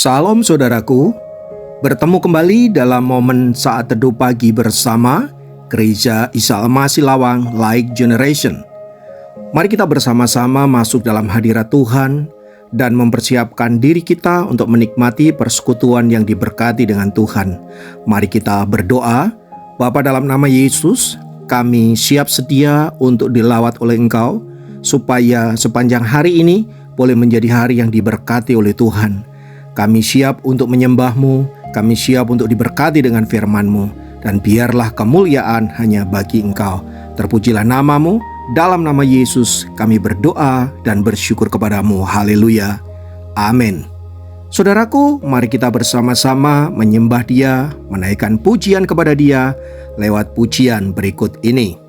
Salam saudaraku, bertemu kembali dalam momen saat teduh pagi bersama Gereja Isa Al-Masih Lawang Like Generation. Mari kita bersama-sama masuk dalam hadirat Tuhan dan mempersiapkan diri kita untuk menikmati persekutuan yang diberkati dengan Tuhan. Mari kita berdoa. Bapa, dalam nama Yesus, kami siap sedia untuk dilawat oleh Engkau, supaya sepanjang hari ini boleh menjadi hari yang diberkati oleh Tuhan. Kami siap untuk menyembah-Mu, kami siap untuk diberkati dengan firman-Mu, dan biarlah kemuliaan hanya bagi Engkau. Terpujilah nama-Mu, dalam nama Yesus kami berdoa dan bersyukur kepadamu. Haleluya. Amin. Saudaraku, mari kita bersama-sama menyembah Dia, menaikkan pujian kepada Dia lewat pujian berikut ini.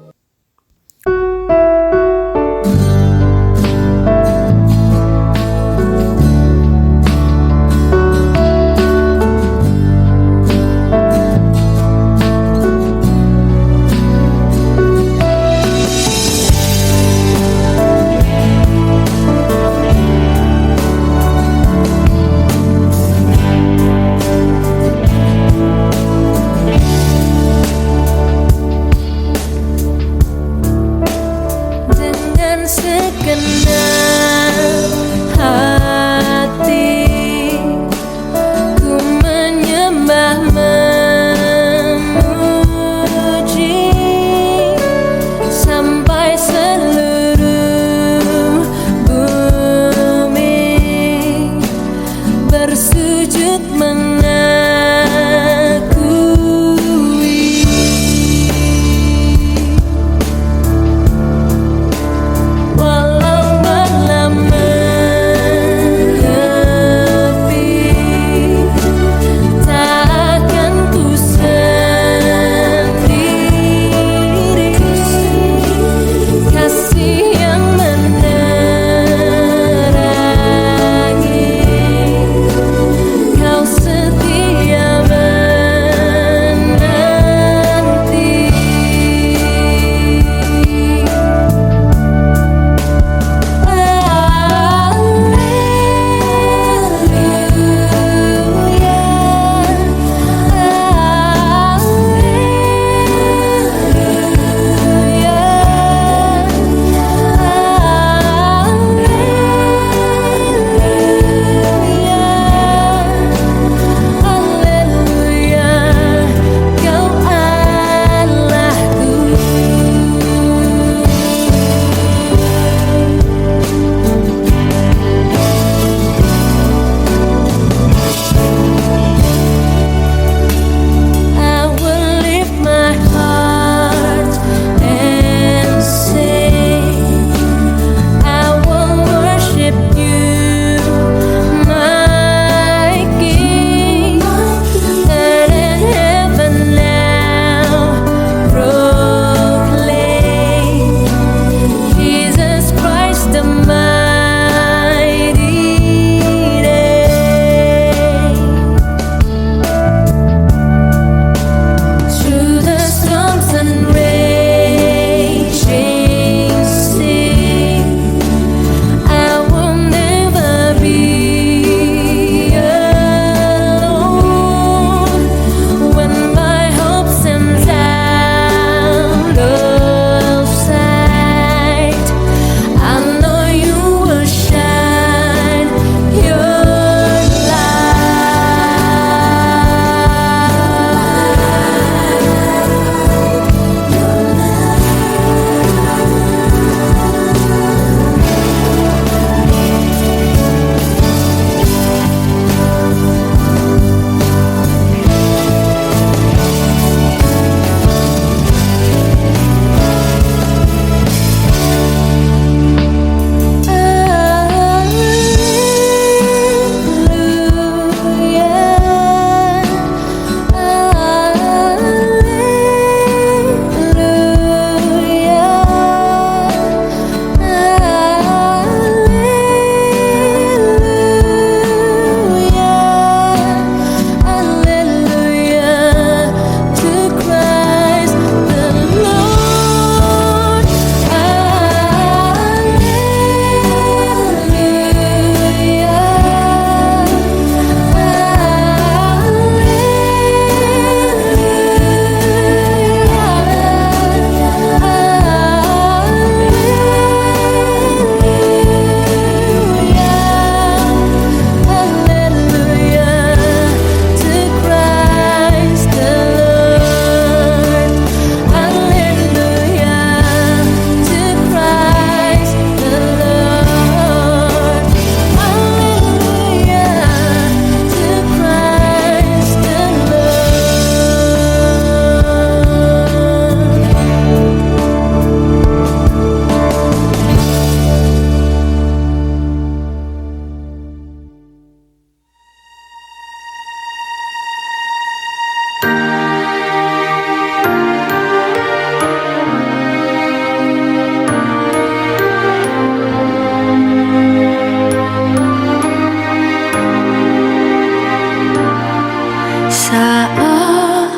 Saat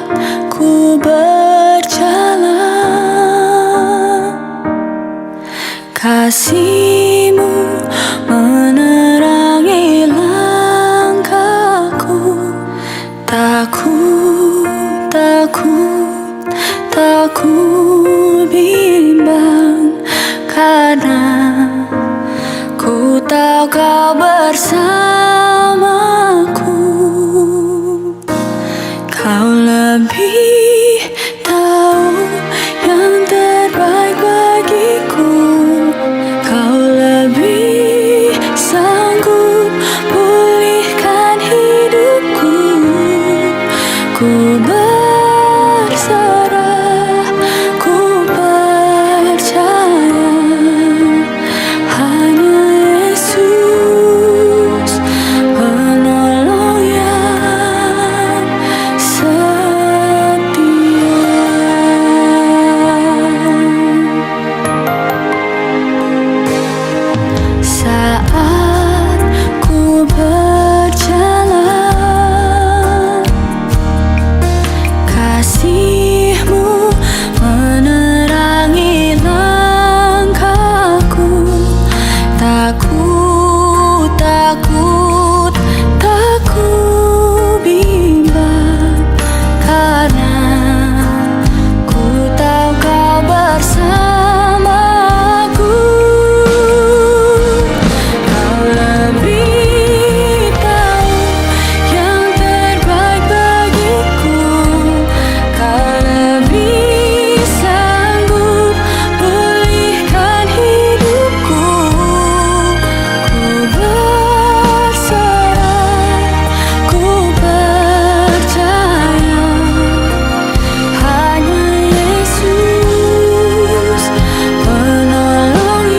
ku berjalan, kasih-Mu menerangi langkahku. Takut, takut, takut bimbang, karena ku tahu Kau bersamaku. Kau lebih tahu yang terbaik bagiku. Kau lebih sanggup pulihkan hidupku. Ku berserah, ku percaya, hanya Yesus penolong yang setia. Saat ku berjalan, kasih-Mu menerangi langkahku. Takut, takut, takut bimbang, karena ku tahu Kau bersamaku. Kau lebih tahu yang terbaik bagiku. Kau lebih sanggup pulihkan hidupku. Ku berserah, ku percaya, hanya Yesus penolong yang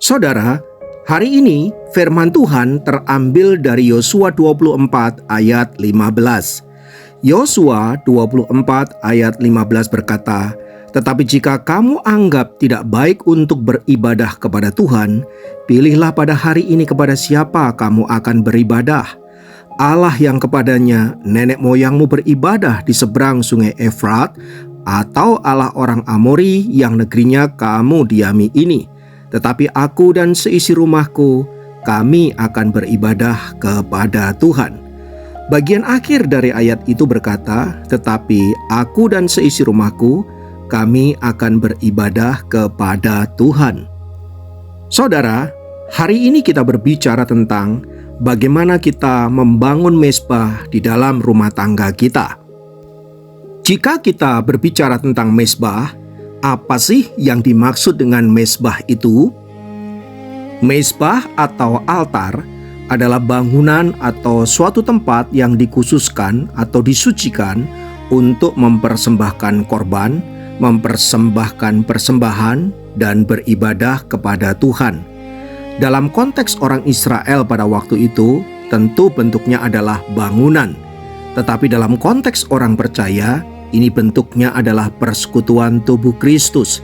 Saudara, hari ini firman Tuhan terambil dari Yosua 24 ayat 15. Yosua 24 ayat 15 berkata, "Tetapi jika kamu anggap tidak baik untuk beribadah kepada Tuhan, pilihlah pada hari ini kepada siapa kamu akan beribadah. Allah yang kepadanya nenek moyangmu beribadah di seberang sungai Efrat, atau Allah orang Amori yang negerinya kamu diami ini. Tetapi aku dan seisi rumahku, kami akan beribadah kepada Tuhan." Bagian akhir dari ayat itu berkata, "Tetapi aku dan seisi rumahku, kami akan beribadah kepada Tuhan." Saudara, hari ini kita berbicara tentang bagaimana kita membangun mezbah di dalam rumah tangga kita. Jika kita berbicara tentang mezbah, apa sih yang dimaksud dengan mezbah itu? Mezbah atau altar adalah bangunan atau suatu tempat yang dikhususkan atau disucikan untuk mempersembahkan korban mempersembahkan persembahan dan beribadah kepada Tuhan. Dalam konteks orang Israel pada waktu itu, tentu bentuknya adalah bangunan. Tetapi dalam konteks orang percaya, ini bentuknya adalah persekutuan tubuh Kristus,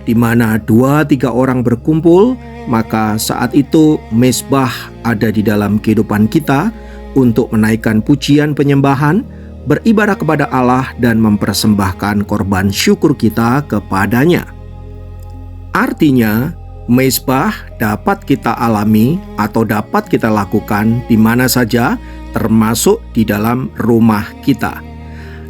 di mana 2-3 orang berkumpul, maka saat itu mezbah ada di dalam kehidupan kita untuk menaikkan pujian penyembahan, beribadah kepada Allah dan mempersembahkan korban syukur kita kepadanya. Artinya, mezbah dapat kita alami atau dapat kita lakukan di mana saja, termasuk di dalam rumah kita.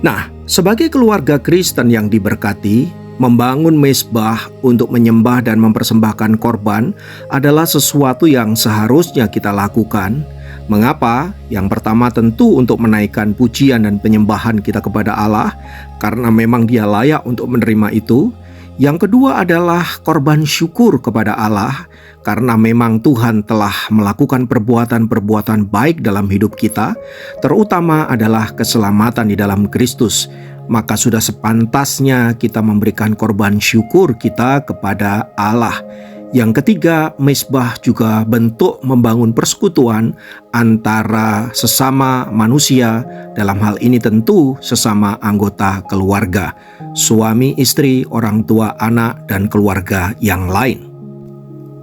Nah, sebagai keluarga Kristen yang diberkati, membangun mezbah untuk menyembah dan mempersembahkan korban adalah sesuatu yang seharusnya kita lakukan. Mengapa? Yang pertama tentu untuk menaikkan pujian dan penyembahan kita kepada Allah, karena memang Dia layak untuk menerima itu. Yang kedua adalah korban syukur kepada Allah, karena memang Tuhan telah melakukan perbuatan-perbuatan baik dalam hidup kita, terutama adalah keselamatan di dalam Kristus. Maka sudah sepantasnya kita memberikan korban syukur kita kepada Allah. Yang ketiga, mezbah juga bentuk membangun persekutuan antara sesama manusia, dalam hal ini tentu sesama anggota keluarga, suami, istri, orang tua, anak, dan keluarga yang lain.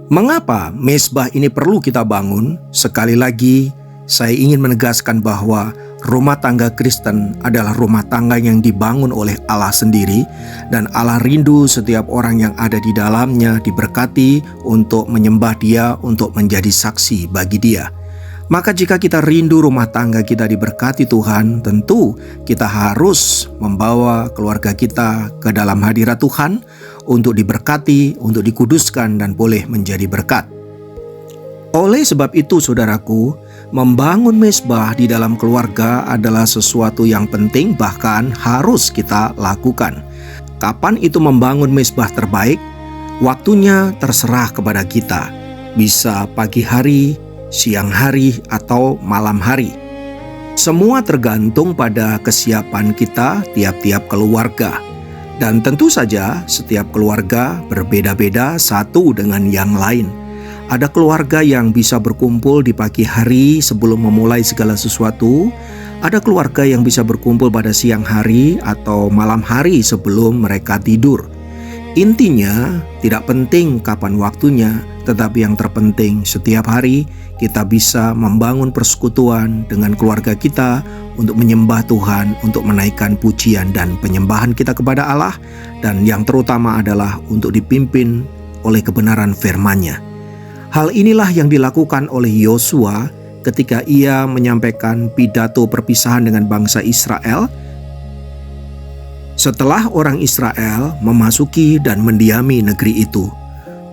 Mengapa mezbah ini perlu kita bangun? Sekali lagi, saya ingin menegaskan bahwa rumah tangga Kristen adalah rumah tangga yang dibangun oleh Allah sendiri, dan Allah rindu setiap orang yang ada di dalamnya diberkati untuk menyembah Dia, untuk menjadi saksi bagi Dia. Maka jika kita rindu rumah tangga kita diberkati Tuhan, tentu kita harus membawa keluarga kita ke dalam hadirat Tuhan untuk diberkati, untuk dikuduskan, dan boleh menjadi berkat. Oleh sebab itu, saudaraku, membangun mezbah di dalam keluarga adalah sesuatu yang penting, bahkan harus kita lakukan. Kapan itu membangun mezbah terbaik? Waktunya terserah kepada kita. Bisa pagi hari, siang hari, atau malam hari. Semua tergantung pada kesiapan kita tiap-tiap keluarga. Dan tentu saja setiap keluarga berbeda-beda satu dengan yang lain. Ada keluarga yang bisa berkumpul di pagi hari sebelum memulai segala sesuatu. Ada keluarga yang bisa berkumpul pada siang hari atau malam hari sebelum mereka tidur. Intinya, tidak penting kapan waktunya, tetapi yang terpenting setiap hari kita bisa membangun persekutuan dengan keluarga kita untuk menyembah Tuhan, untuk menaikkan pujian dan penyembahan kita kepada Allah, dan yang terutama adalah untuk dipimpin oleh kebenaran firman-Nya. Hal inilah yang dilakukan oleh Yosua ketika ia menyampaikan pidato perpisahan dengan bangsa Israel. Setelah orang Israel memasuki dan mendiami negeri itu,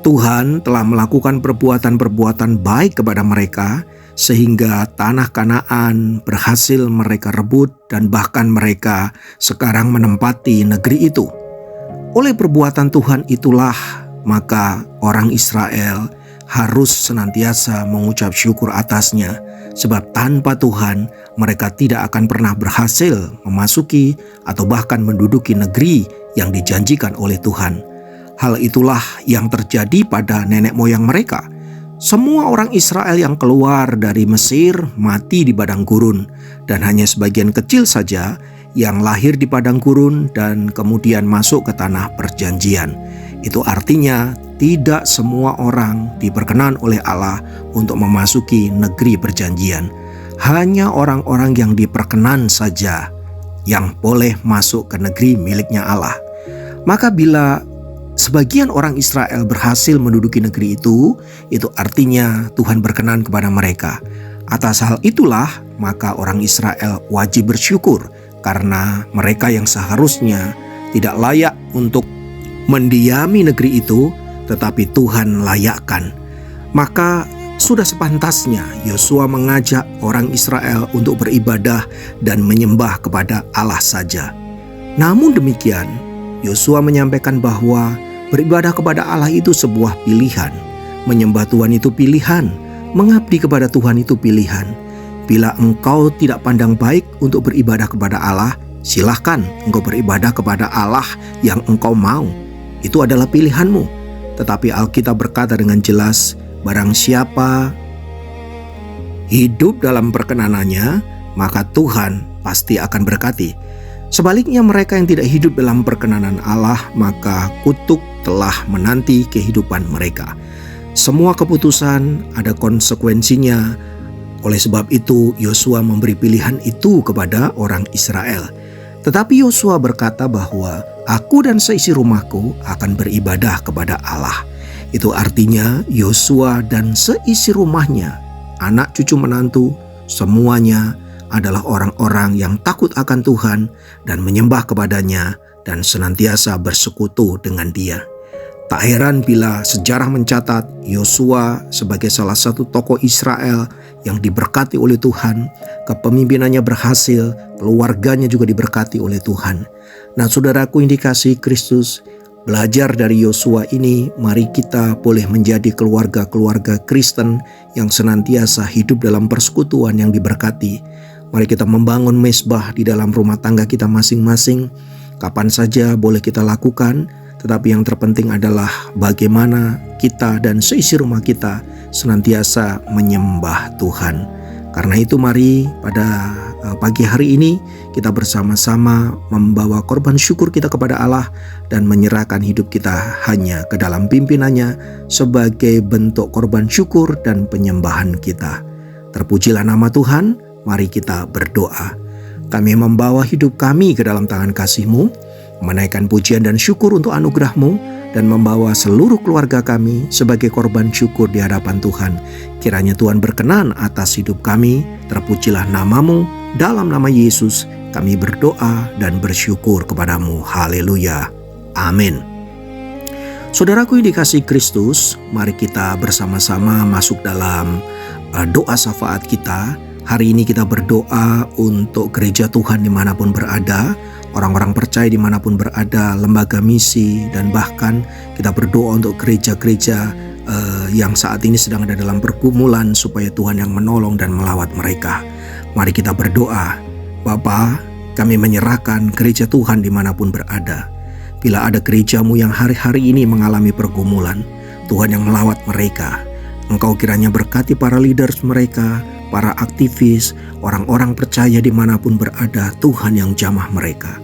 Tuhan telah melakukan perbuatan-perbuatan baik kepada mereka, sehingga tanah Kanaan berhasil mereka rebut dan bahkan mereka sekarang menempati negeri itu. Oleh perbuatan Tuhan itulah, maka orang Israel harus senantiasa mengucap syukur atasnya, sebab tanpa Tuhan mereka tidak akan pernah berhasil memasuki atau bahkan menduduki negeri yang dijanjikan oleh Tuhan. Hal itulah yang terjadi pada nenek moyang mereka. Semua orang Israel yang keluar dari Mesir mati di padang gurun, dan hanya sebagian kecil saja yang lahir di padang gurun dan kemudian masuk ke tanah perjanjian. Itu artinya tidak semua orang diperkenan oleh Allah untuk memasuki negeri perjanjian. Hanya orang-orang yang diperkenan saja yang boleh masuk ke negeri miliknya Allah. Maka bila sebagian orang Israel berhasil menduduki negeri itu artinya Tuhan berkenan kepada mereka. Atas hal itulah maka orang Israel wajib bersyukur, karena mereka yang seharusnya tidak layak untuk mendiami negeri itu, tetapi Tuhan layakkan. Maka sudah sepantasnya Yosua mengajak orang Israel untuk beribadah dan menyembah kepada Allah saja. Namun demikian, Yosua menyampaikan bahwa beribadah kepada Allah itu sebuah pilihan, menyembah Tuhan itu pilihan, mengabdi kepada Tuhan itu pilihan. Bila engkau tidak pandang baik untuk beribadah kepada Allah, Silahkan engkau beribadah kepada Allah yang engkau mau. Itu adalah pilihanmu. Tetapi Alkitab berkata dengan jelas, barang siapa hidup dalam perkenanannya, maka Tuhan pasti akan berkati. Sebaliknya mereka yang tidak hidup dalam perkenanan Allah, maka kutuk telah menanti kehidupan mereka. Semua keputusan ada konsekuensinya. Oleh sebab itu Yosua memberi pilihan itu kepada orang Israel. Tetapi Yosua berkata bahwa aku dan seisi rumahku akan beribadah kepada Allah. Itu artinya Yosua dan seisi rumahnya, anak cucu menantu, semuanya adalah orang-orang yang takut akan Tuhan dan menyembah kepadanya dan senantiasa bersekutu dengan Dia. Tak heran bila sejarah mencatat Yosua sebagai salah satu tokoh Israel yang diberkati oleh Tuhan, kepemimpinannya berhasil, keluarganya juga diberkati oleh Tuhan. Nah, saudaraku yang dikasihi Kristus, belajar dari Yosua ini, mari kita boleh menjadi keluarga-keluarga Kristen yang senantiasa hidup dalam persekutuan yang diberkati. Mari kita membangun mezbah di dalam rumah tangga kita masing-masing. Kapan saja boleh kita lakukan, tetapi yang terpenting adalah bagaimana kita dan seisi rumah kita senantiasa menyembah Tuhan. Karena itu mari pada pagi hari ini kita bersama-sama membawa korban syukur kita kepada Allah dan menyerahkan hidup kita hanya ke dalam pimpinannya sebagai bentuk korban syukur dan penyembahan kita. Terpujilah nama Tuhan. Mari kita berdoa. Kami membawa hidup kami ke dalam tangan kasih-Mu, menaikkan pujian dan syukur untuk anugerah-Mu, dan membawa seluruh keluarga kami sebagai korban syukur di hadapan Tuhan. Kiranya Tuhan berkenan atas hidup kami. Terpujilah nama-Mu. Dalam nama Yesus kami berdoa dan bersyukur kepada-Mu. Haleluya. Amin. Saudaraku yang dikasihi Kristus, mari kita bersama-sama masuk dalam doa syafaat kita. Hari ini kita berdoa untuk gereja Tuhan dimanapun berada, orang-orang percaya dimanapun berada, lembaga misi, dan bahkan kita berdoa untuk gereja-gereja yang saat ini sedang ada dalam pergumulan supaya Tuhan yang menolong dan melawat mereka. Mari kita berdoa. Bapa, kami menyerahkan gereja Tuhan dimanapun berada. Bila ada gerejamu yang hari-hari ini mengalami pergumulan, Tuhan yang melawat mereka. Engkau kiranya berkati para leaders mereka, para aktivis, orang-orang percaya dimanapun berada, Tuhan yang jamah mereka.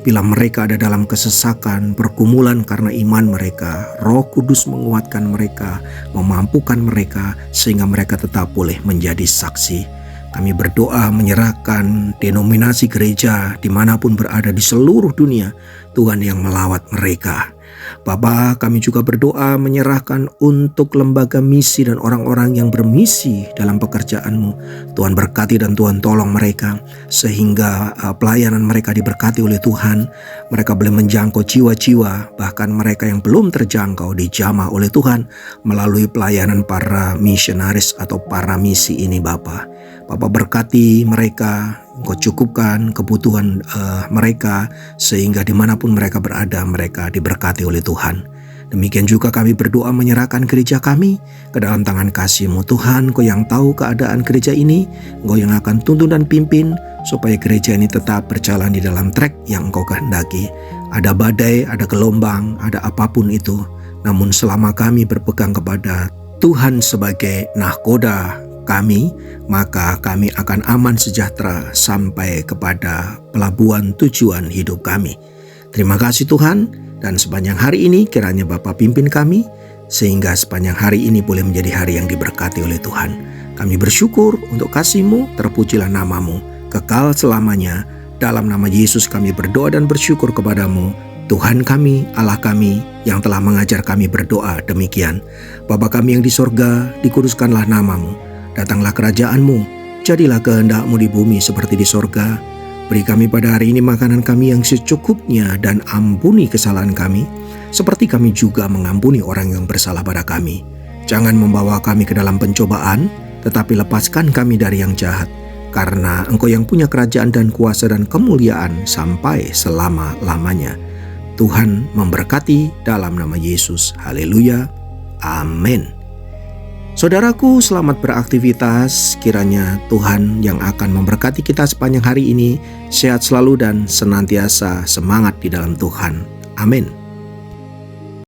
Bila mereka ada dalam kesesakan, pergumulan karena iman mereka, Roh Kudus menguatkan mereka, memampukan mereka, sehingga mereka tetap boleh menjadi saksi. Kami berdoa menyerahkan denominasi gereja dimanapun berada di seluruh dunia, Tuhan yang melawat mereka. Bapa, kami juga berdoa menyerahkan untuk lembaga misi dan orang-orang yang bermisi dalam pekerjaan-Mu. Tuhan berkati dan Tuhan tolong mereka sehingga pelayanan mereka diberkati oleh Tuhan. Mereka boleh menjangkau jiwa-jiwa, bahkan mereka yang belum terjangkau dijamah oleh Tuhan melalui pelayanan para misionaris atau para misi ini Bapa. Bapa berkati mereka, Engkau cukupkan kebutuhan mereka sehingga dimanapun mereka berada mereka diberkati oleh Tuhan. Demikian juga kami berdoa menyerahkan gereja kami ke dalam tangan kasih-Mu Tuhan. Engkau yang tahu keadaan gereja ini, Engkau yang akan tuntun dan pimpin supaya gereja ini tetap berjalan di dalam trek yang Engkau kehendaki. Ada badai, ada gelombang, ada apapun itu, namun selama kami berpegang kepada Tuhan sebagai nahkoda kami, maka kami akan aman sejahtera sampai kepada pelabuhan tujuan hidup kami. Terima kasih Tuhan, dan sepanjang hari ini kiranya Bapa pimpin kami, sehingga sepanjang hari ini boleh menjadi hari yang diberkati oleh Tuhan. Kami bersyukur untuk kasih-Mu, terpujilah nama-Mu, kekal selamanya. Dalam nama Yesus kami berdoa dan bersyukur kepada-Mu, Tuhan kami, Allah kami, yang telah mengajar kami berdoa demikian. Bapa kami yang di sorga, dikuduskanlah nama-Mu. Datanglah kerajaan-Mu, jadilah kehendak-Mu di bumi seperti di sorga. Beri kami pada hari ini makanan kami yang secukupnya, dan ampuni kesalahan kami, seperti kami juga mengampuni orang yang bersalah pada kami. Jangan membawa kami ke dalam pencobaan, tetapi lepaskan kami dari yang jahat. Karena Engkau yang punya kerajaan dan kuasa dan kemuliaan sampai selama-lamanya. Tuhan memberkati dalam nama Yesus. Haleluya. Amin. Saudaraku, selamat beraktivitas. Kiranya Tuhan yang akan memberkati kita sepanjang hari ini sehat selalu dan senantiasa semangat di dalam Tuhan. Amin.